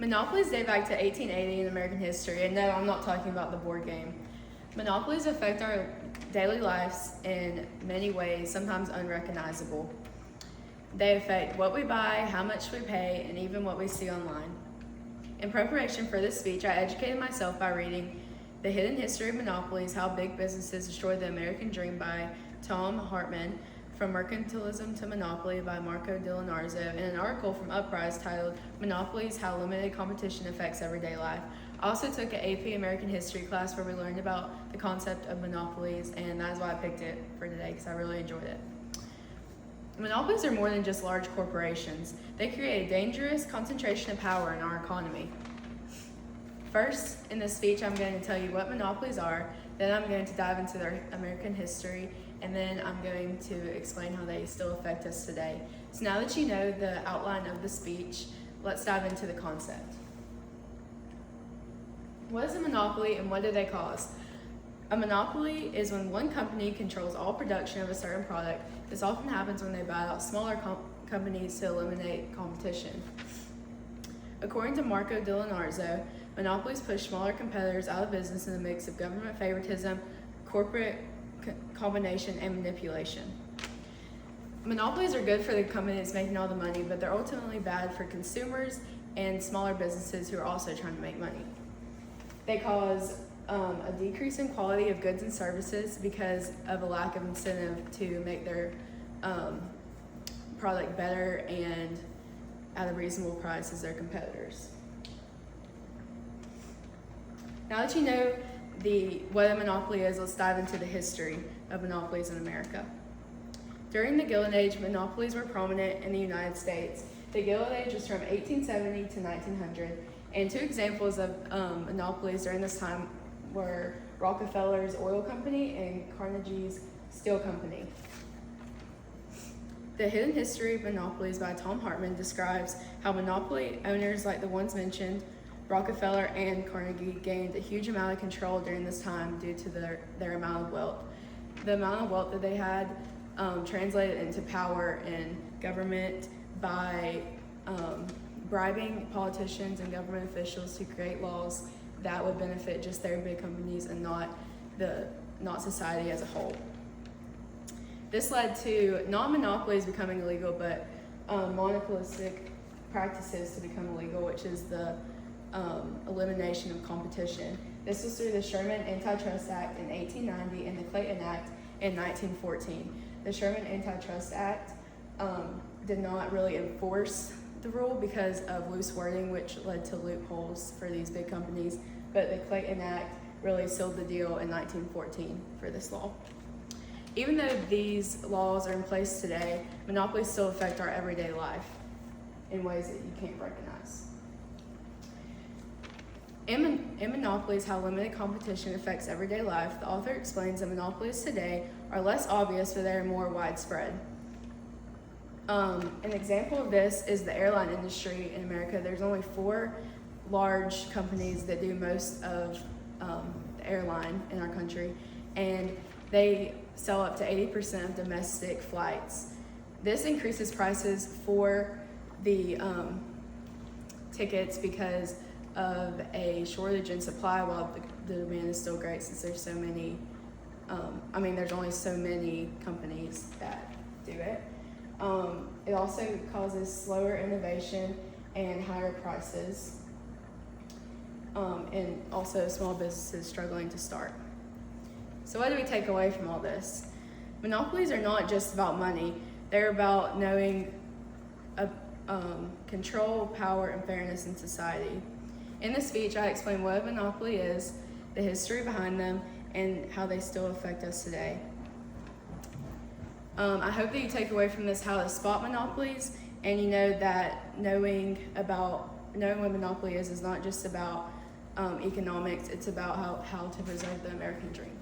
Monopolies date back to 1880 in American history, and no, I'm not talking about the board game. Monopolies affect our daily lives in many ways, sometimes unrecognizable. They affect what we buy, how much we pay, and even what we see online. In preparation for this speech, I educated myself by reading The Hidden History of Monopolies, How Big Businesses Destroy the American Dream by Thom Hartmann, From Mercantilism to Monopoly by Marco Di Leonardo, and an article from Uprise titled Monopolies, How Limited Competition Affects Everyday Life. I also took an AP American History class where we learned about the concept of monopolies, and that is why I picked it for today because I really enjoyed it. Monopolies are more than just large corporations. They create a dangerous concentration of power in our economy. First, in this speech, I'm going to tell you what monopolies are, then I'm going to dive into their American history, and then I'm going to explain how they still affect us today. So now that you know the outline of the speech, let's dive into the concept. What is a monopoly and what do they cause? A monopoly is when one company controls all production of a certain product. This often happens when they buy out smaller companies to eliminate competition. According to Marco Di Leonardo, monopolies push smaller competitors out of business in a mix of government favoritism, corporate combination, and manipulation. Monopolies are good for the company that's making all the money, but they're ultimately bad for consumers and smaller businesses who are also trying to make money. They cause a decrease in quality of goods and services because of a lack of incentive to make their product better and at a reasonable price as their competitors. Now that you know what a monopoly is, let's dive into the history of monopolies in America. During the Gilded Age, monopolies were prominent in the United States. The Gilded Age was from 1870 to 1900, and two examples of monopolies during this time were Rockefeller's Oil Company and Carnegie's Steel Company. The Hidden History of Monopolies by Thom Hartmann describes how monopoly owners like the ones mentioned, Rockefeller and Carnegie, gained a huge amount of control during this time due to their amount of wealth. The amount of wealth that they had translated into power in government by bribing politicians and government officials to create laws that would benefit just their big companies and not society as a whole. This led to not monopolies becoming illegal, but monopolistic practices to become illegal, which is the elimination of competition. This was through the Sherman Antitrust Act in 1890 and the Clayton Act in 1914. The Sherman Antitrust Act did not really enforce the rule because of loose wording, which led to loopholes for these big companies, but the Clayton Act really sealed the deal in 1914 for this law. Even though these laws are in place today, monopolies still affect our everyday life in ways that you can't recognize. In Monopolies, How Limited Competition Affects Everyday Life, the author explains that monopolies today are less obvious, but they are more widespread. An example of this is the airline industry in America. There's only 4 large companies that do most of the airline in our country, and they sell up to 80% of domestic flights. This increases prices for the tickets because of a shortage in supply, while the demand is still great since there's so many, there's only so many companies that do it. It also causes slower innovation and higher prices, and also small businesses struggling to start. So what do we take away from all this? Monopolies are not just about money. They're about knowing control, power, and fairness in society. In this speech, I explain what a monopoly is, the history behind them, and how they still affect us today. I hope that you take away from this how to spot monopolies, and you know that knowing what monopoly is not just about economics, it's about how to preserve the American dream.